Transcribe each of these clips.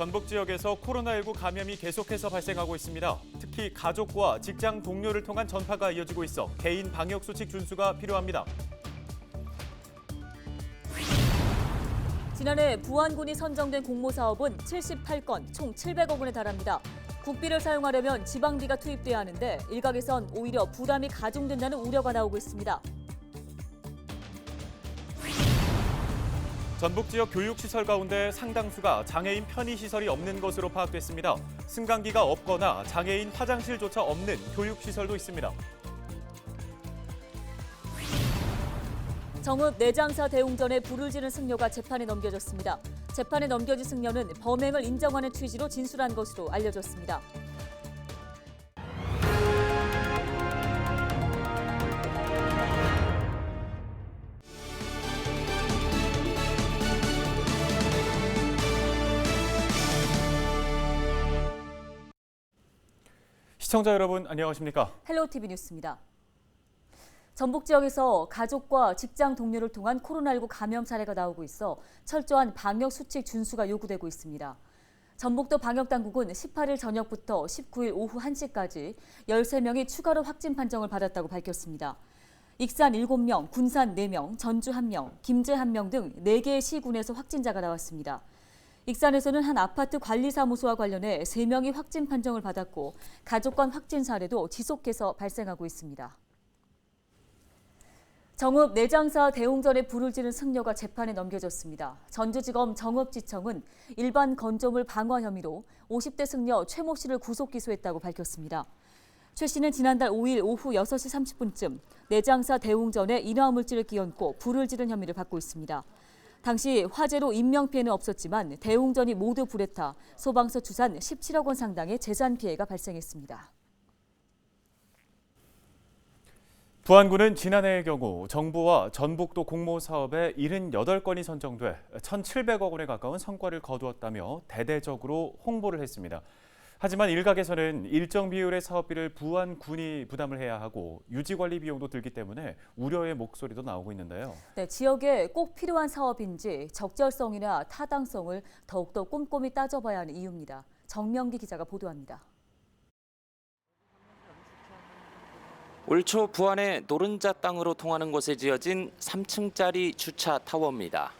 전북 지역에서 코로나19 감염이 계속해서 발생하고 있습니다. 특히 가족과 직장 동료를 통한 전파가 이어지고 있어 개인 방역 수칙 준수가 필요합니다. 지난해 부안군이 선정된 공모사업은 78건, 총 700억 원에 달합니다. 국비를 사용하려면 지방비가 투입돼야 하는데 일각에선 오히려 부담이 가중된다는 우려가 나오고 있습니다. 전북 지역 교육시설 가운데 상당수가 장애인 편의시설이 없는 것으로 파악됐습니다. 승강기가 없거나 장애인 화장실조차 없는 교육시설도 있습니다. 정읍 내장사 대웅전에 불을 지른 승려가 재판에 넘겨졌습니다. 재판에 넘겨진 승려는 범행을 인정하는 취지로 진술한 것으로 알려졌습니다. 시청자 여러분 안녕하십니까? 헬로티비 뉴스입니다. 전북 지역에서 가족과 직장 동료를 통한 코로나19 감염 사례가 나오고 있어 철저한 방역 수칙 준수가 요구되고 있습니다. 전북도 방역당국은 18일 저녁부터 19일 오후 1시까지 13명이 추가로 확진 판정을 받았다고 밝혔습니다. 익산 7명, 군산 4명, 전주 1명, 김제 1명 등 4개의 시군에서 확진자가 나왔습니다. 익산에서는 한 아파트 관리사무소와 관련해 3명이 확진 판정을 받았고 가족 간 확진 사례도 지속해서 발생하고 있습니다. 정읍 내장사 대웅전에 불을 지른 승려가 재판에 넘겨졌습니다. 전주지검 정읍지청은 일반 건조물 방화 혐의로 50대 승려 최모 씨를 구속 기소했다고 밝혔습니다. 최 씨는 지난달 5일 오후 6시 30분쯤 내장사 대웅전에 인화물질을 끼얹고 불을 지른 혐의를 받고 있습니다. 당시 화재로 인명피해는 없었지만 대웅전이 모두 불에 타 소방서 추산 17억 원 상당의 재산 피해가 발생했습니다. 부안군은 지난해의 경우 정부와 전북도 공모사업에 78건이 선정돼 1,700억 원에 가까운 성과를 거두었다며 대대적으로 홍보를 했습니다. 하지만 일각에서는 일정 비율의 사업비를 부안군이 부담을 해야 하고 유지관리 비용도 들기 때문에 우려의 목소리도 나오고 있는데요. 네, 지역에 꼭 필요한 사업인지 적절성이나 타당성을 더욱더 꼼꼼히 따져봐야 하는 이유입니다. 정명기 기자가 보도합니다. 올 초 부안의 노른자 땅으로 통하는 곳에 지어진 3층짜리 주차 타워입니다.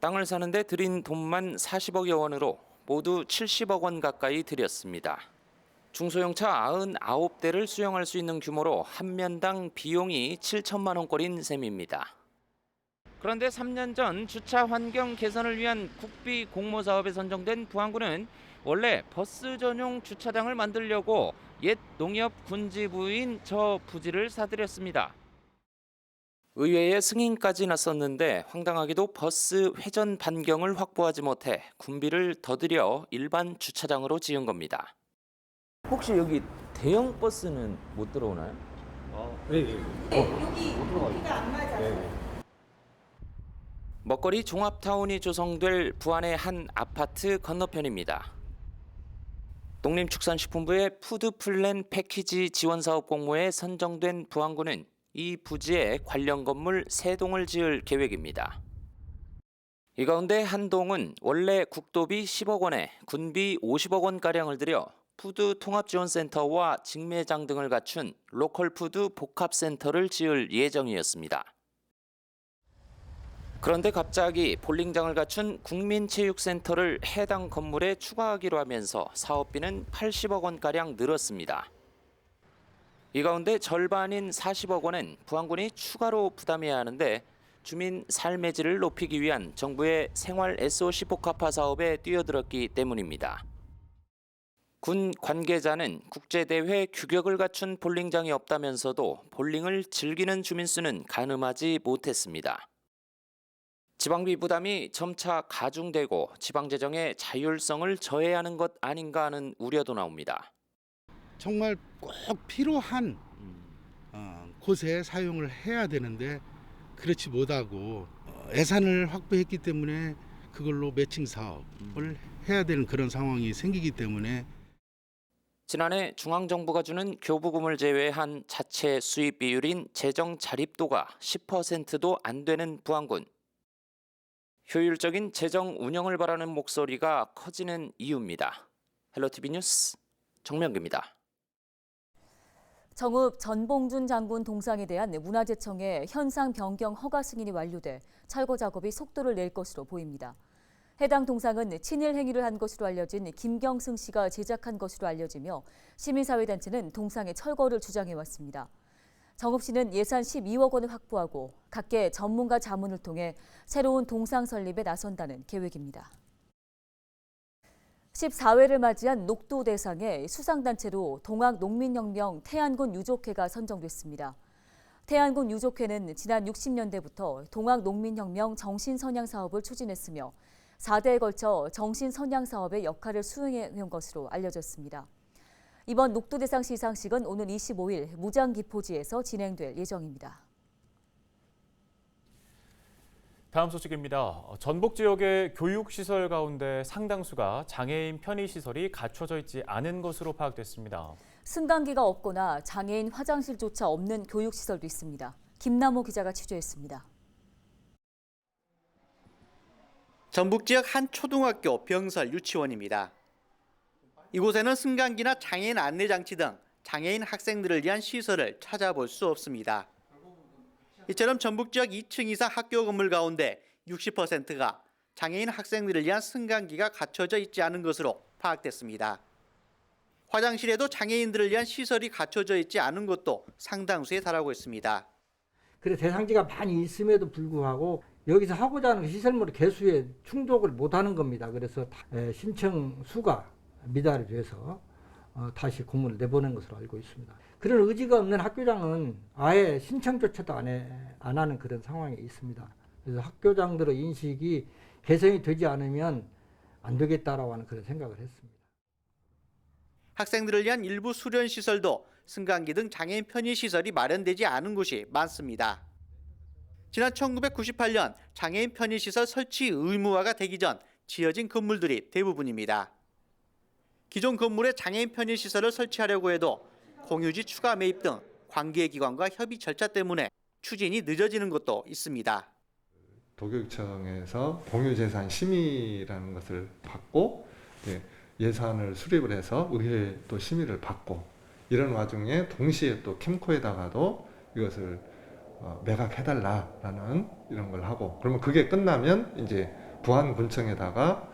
땅을 사는데 들인 돈만 40억여 원으로 모두 70억 원 가까이 들였습니다. 중소형차 99대를 수용할 수 있는 규모로 한 면당 비용이 7천만 원꼴인 셈입니다. 그런데 3년 전 주차 환경 개선을 위한 국비 공모 사업에 선정된 부안군은 원래 버스 전용 주차장을 만들려고 옛 농협 군지부인 저 부지를 사들였습니다. 의회에 승인까지 났었는데 황당하게도 버스 회전 반경을 확보하지 못해 군비를 더 들여 일반 주차장으로 지은 겁니다. 혹시 여기 대형 버스는 못 들어오나요? 네. 여기 여기가 안 맞아요. 먹거리 종합타운이 조성될 부안의 한 아파트 건너편입니다. 농림축산식품부의 푸드플랜 패키지 지원사업 공모에 선정된 부안군은 이 부지에 관련 건물 3동을 지을 계획입니다. 이 가운데 한 동은 원래 국도비 10억 원에 군비 50억 원가량을 들여 푸드 통합지원센터와 직매장 등을 갖춘 로컬푸드 복합센터를 지을 예정이었습니다. 그런데 갑자기 볼링장을 갖춘 국민체육센터를 해당 건물에 추가하기로 하면서 사업비는 80억 원가량 늘었습니다. 이 가운데 절반인 40억 원은 부안군이 추가로 부담해야 하는데 주민 삶의 질을 높이기 위한 정부의 생활 SOC 복합화 사업에 뛰어들었기 때문입니다. 군 관계자는 국제대회 규격을 갖춘 볼링장이 없다면서도 볼링을 즐기는 주민 수는 가늠하지 못했습니다. 지방비 부담이 점차 가중되고 지방재정의 자율성을 저해하는 것 아닌가 하는 우려도 나옵니다. 정말 꼭 필요한 곳에 사용을 해야 되는데 그렇지 못하고 예산을 확보했기 때문에 그걸로 매칭 사업을 해야 되는 그런 상황이 생기기 때문에 지난해 중앙정부가 주는 교부금을 제외한 자체 수입 비율인 재정 자립도가 10%도 안 되는 부안군. 효율적인 재정 운영을 바라는 목소리가 커지는 이유입니다. 헬로티비 뉴스 정명규입니다. 정읍 전봉준 장군 동상에 대한 문화재청의 현상 변경 허가 승인이 완료돼 철거 작업이 속도를 낼 것으로 보입니다. 해당 동상은 친일 행위를 한 것으로 알려진 김경승 씨가 제작한 것으로 알려지며 시민사회단체는 동상의 철거를 주장해왔습니다. 정읍시는 예산 12억 원을 확보하고 각계 전문가 자문을 통해 새로운 동상 설립에 나선다는 계획입니다. 14회를 맞이한 녹두 대상의 수상단체로 동학농민혁명 태안군 유족회가 선정됐습니다. 태안군 유족회는 지난 60년대부터 동학농민혁명 정신선양 사업을 추진했으며 4대에 걸쳐 정신선양 사업의 역할을 수행해온 것으로 알려졌습니다. 이번 녹두 대상 시상식은 오는 25일 무장기포지에서 진행될 예정입니다. 다음 소식입니다. 전북 지역의 교육시설 가운데 상당수가 장애인 편의시설이 갖춰져 있지 않은 것으로 파악됐습니다. 승강기가 없거나 장애인 화장실조차 없는 교육시설도 있습니다. 김남호 기자가 취재했습니다. 전북 지역 한 초등학교 병설 유치원입니다. 이곳에는 승강기나 장애인 안내장치 등 장애인 학생들을 위한 시설을 찾아볼 수 없습니다. 이처럼 전북 지역 2층 이상 학교 건물 가운데 60%가 장애인 학생들을 위한 승강기가 갖춰져 있지 않은 것으로 파악됐습니다. 화장실에도 장애인들을 위한 시설이 갖춰져 있지 않은 곳도 상당수에 달하고 있습니다. 그래서 대상지가 많이 있음에도 불구하고 여기서 하고자 하는 시설물 개수에 충족을 못하는 겁니다. 그래서 신청 수가 미달이 돼서 다시 공문을 내보낸 것으로 알고 있습니다. 그런 의지가 없는 학교장은 아예 신청조차도 안 하는 그런 상황에 있습니다. 그래서 학교장들의 인식이 개선이 되지 않으면 안 되겠다라고 하는 그런 생각을 했습니다. 학생들을 위한 일부 수련 시설도 승강기 등 장애인 편의 시설이 마련되지 않은 곳이 많습니다. 지난 1998년 장애인 편의 시설 설치 의무화가 되기 전 지어진 건물들이 대부분입니다. 기존 건물에 장애인 편의 시설을 설치하려고 해도 공유지 추가 매입 등 관계기관과 협의 절차 때문에 추진이 늦어지는 것도 있습니다. 도교육청에서 공유재산 심의라는 것을 받고 예산을 수립을 해서 의회 또 심의를 받고 이런 와중에 동시에 또 캠코에다가도 이것을 매각해달라라는 이런 걸 하고 그러면 그게 끝나면 이제 부안군청에다가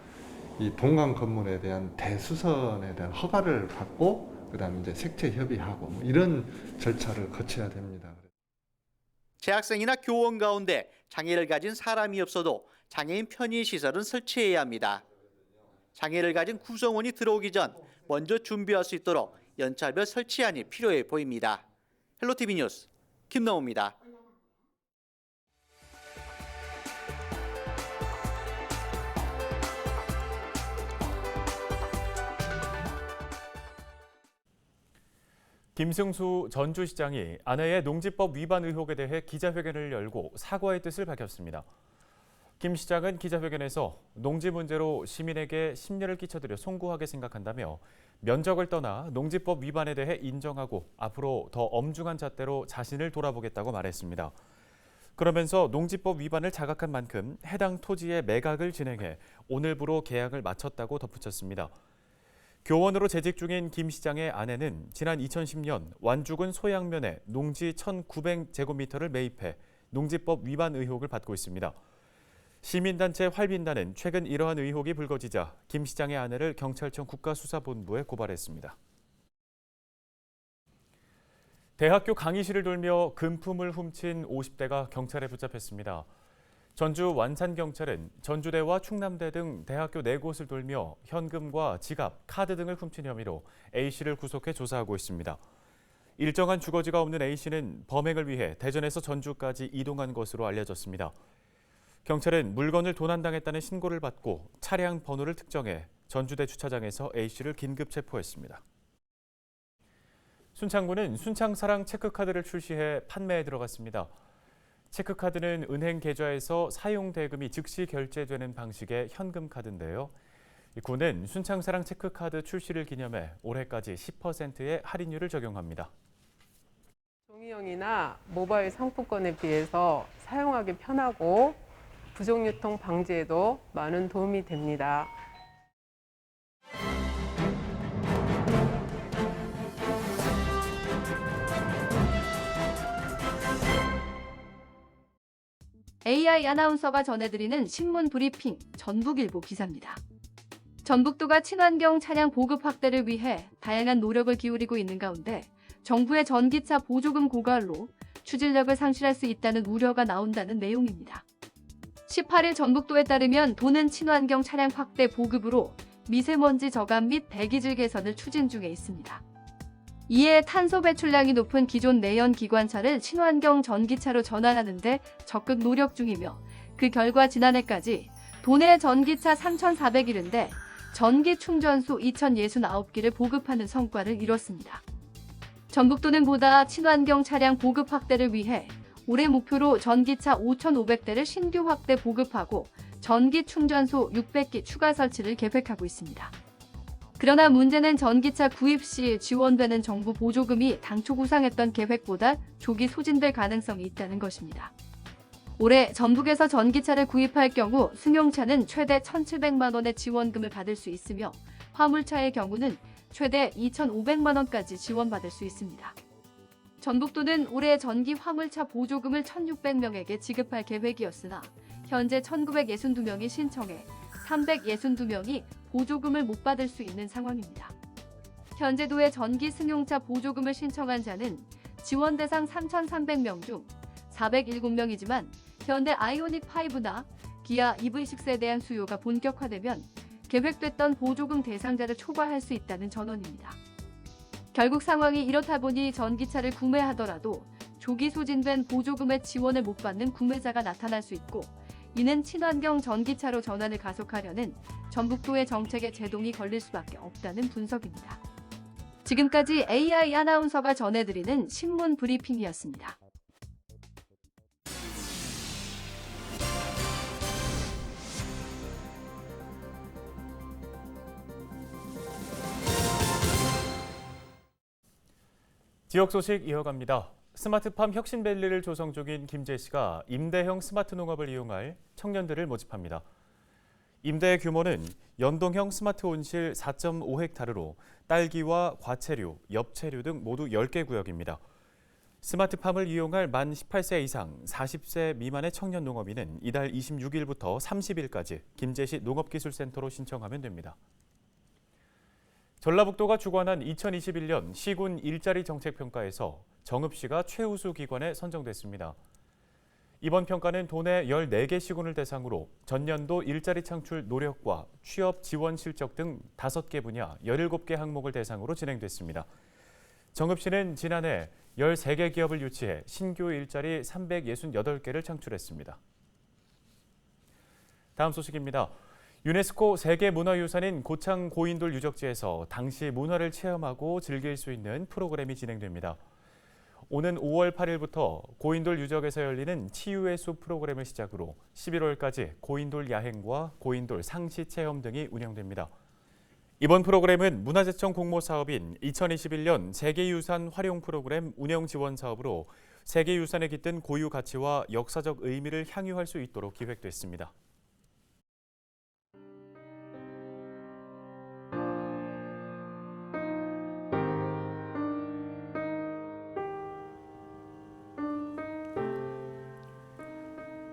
이 동강 건물에 대한 대수선에 대한 허가를 받고 그다음에 이제 색채 협의하고 이런 절차를 거쳐야 됩니다. 재학생이나 교원 가운데 장애를 가진 사람이 없어도 장애인 편의 시설은 설치해야 합니다. 장애를 가진 구성원이 들어오기 전 먼저 준비할 수 있도록 연차별 설치안이 필요해 보입니다. 헬로티비 뉴스 김남호입니다. 김승수 전주시장이 아내의 농지법 위반 의혹에 대해 기자회견을 열고 사과의 뜻을 밝혔습니다. 김 시장은 기자회견에서 농지 문제로 시민에게 심려를 끼쳐드려 송구하게 생각한다며 면적을 떠나 농지법 위반에 대해 인정하고 앞으로 더 엄중한 잣대로 자신을 돌아보겠다고 말했습니다. 그러면서 농지법 위반을 자각한 만큼 해당 토지의 매각을 진행해 오늘부로 계약을 마쳤다고 덧붙였습니다. 교원으로 재직 중인 김 시장의 아내는 지난 2010년 완주군 소양면에 농지 1,900제곱미터를 매입해 농지법 위반 의혹을 받고 있습니다. 시민단체 활빈단은 최근 이러한 의혹이 불거지자 김 시장의 아내를 경찰청 국가수사본부에 고발했습니다. 대학교 강의실을 돌며 금품을 훔친 50대가 경찰에 붙잡혔습니다. 전주 완산경찰은 전주대와 충남대 등 대학교 4곳을 돌며 현금과 지갑, 카드 등을 훔친 혐의로 A씨를 구속해 조사하고 있습니다. 일정한 주거지가 없는 A씨는 범행을 위해 대전에서 전주까지 이동한 것으로 알려졌습니다. 경찰은 물건을 도난당했다는 신고를 받고 차량 번호를 특정해 전주대 주차장에서 A씨를 긴급 체포했습니다. 순창구는 순창사랑 체크카드를 출시해 판매에 들어갔습니다. 체크카드는 은행 계좌에서 사용 대금이 즉시 결제되는 방식의 현금 카드인데요. 구는 순창사랑 체크카드 출시를 기념해 올해까지 10%의 할인율을 적용합니다. 종이형이나 모바일 상품권에 비해서 사용하기 편하고 부정 유통 방지에도 많은 도움이 됩니다. AI 아나운서가 전해드리는 신문 브리핑 전북일보 기사입니다. 전북도가 친환경 차량 보급 확대를 위해 다양한 노력을 기울이고 있는 가운데 정부의 전기차 보조금 고갈로 추진력을 상실할 수 있다는 우려가 나온다는 내용입니다. 18일 전북도에 따르면 도는 친환경 차량 확대 보급으로 미세먼지 저감 및 배기질 개선을 추진 중에 있습니다. 이에 탄소 배출량이 높은 기존 내연 기관차를 친환경 전기차로 전환하는 데 적극 노력 중이며 그 결과 지난해까지 도내 전기차 3,400일인데 전기 충전소 2,069기를 보급하는 성과를 이뤘습니다. 전북도는 보다 친환경 차량 보급 확대를 위해 올해 목표로 전기차 5,500대를 신규 확대 보급하고 전기 충전소 600기 추가 설치를 계획하고 있습니다. 그러나 문제는 전기차 구입 시 지원되는 정부 보조금이 당초 구상했던 계획보다 조기 소진될 가능성이 있다는 것입니다. 올해 전북에서 전기차를 구입할 경우 승용차는 최대 1,700만 원의 지원금을 받을 수 있으며 화물차의 경우는 최대 2,500만 원까지 지원받을 수 있습니다. 전북도는 올해 전기 화물차 보조금을 1,600명에게 지급할 계획이었으나 현재 1,962명이 신청해 362명이 보조금을 못 받을 수 있는 상황입니다. 현재 도의 전기 승용차 보조금을 신청한 자는 지원 대상 3,300명 중 407명이지만 현대 아이오닉5나 기아 EV6에 대한 수요가 본격화되면 계획됐던 보조금 대상자를 초과할 수 있다는 전언입니다. 결국 상황이 이렇다 보니 전기차를 구매하더라도 조기 소진된 보조금의 지원을 못 받는 구매자가 나타날 수 있고 이는 친환경 전기차로 전환을 가속하려는 전북도의 정책에 제동이 걸릴 수밖에 없다는 분석입니다. 지금까지 AI 아나운서가 전해드리는 신문 브리핑이었습니다. 지역 소식 이어갑니다. 스마트팜 혁신밸리를 조성 중인 김제시가 임대형 스마트 농업을 이용할 청년들을 모집합니다. 임대 규모는 연동형 스마트 온실 4.5헥타르로 딸기와 과채류, 엽채류 등 모두 10개 구역입니다. 스마트팜을 이용할 만 18세 이상 40세 미만의 청년 농업인은 이달 26일부터 30일까지 김제시 농업기술센터로 신청하면 됩니다. 전라북도가 주관한 2021년 시군 일자리 정책 평가에서 정읍시가 최우수 기관에 선정됐습니다. 이번 평가는 도내 14개 시군을 대상으로 전년도 일자리 창출 노력과 취업 지원 실적 등 5개 분야 17개 항목을 대상으로 진행됐습니다. 정읍시는 지난해 13개 기업을 유치해 신규 일자리 368개를 창출했습니다. 다음 소식입니다. 유네스코 세계문화유산인 고창 고인돌 유적지에서 당시 문화를 체험하고 즐길 수 있는 프로그램이 진행됩니다. 오는 5월 8일부터 고인돌 유적에서 열리는 치유의 숲 프로그램을 시작으로 11월까지 고인돌 야행과 고인돌 상시 체험 등이 운영됩니다. 이번 프로그램은 문화재청 공모사업인 2021년 세계유산 활용 프로그램 운영 지원 사업으로 세계유산에 깃든 고유 가치와 역사적 의미를 향유할 수 있도록 기획됐습니다.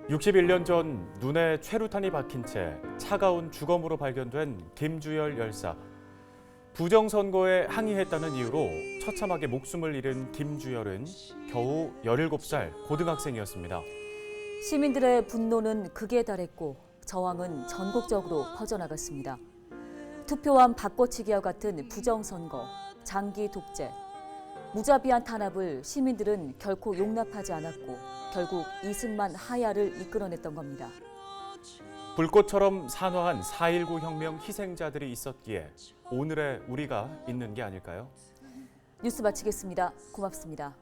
(61년) 전 눈에 최루탄이 박힌 채 차가운 주검으로 발견된 김주열 열사. 부정선거에 항의했다는 이유로 처참하게 목숨을 잃은 김주열은 겨우 17살 고등학생이었습니다. 시민들의 분노는 극에 달했고 저항은 전국적으로 퍼져나갔습니다. 투표함 바꿔치기와 같은 부정선거, 장기 독재, 무자비한 탄압을 시민들은 결코 용납하지 않았고 결국 이승만 하야를 이끌어냈던 겁니다. 불꽃처럼 산화한 4.19 혁명 희생자들이 있었기에 오늘의 우리가 있는 게 아닐까요? 뉴스 마치겠습니다. 고맙습니다.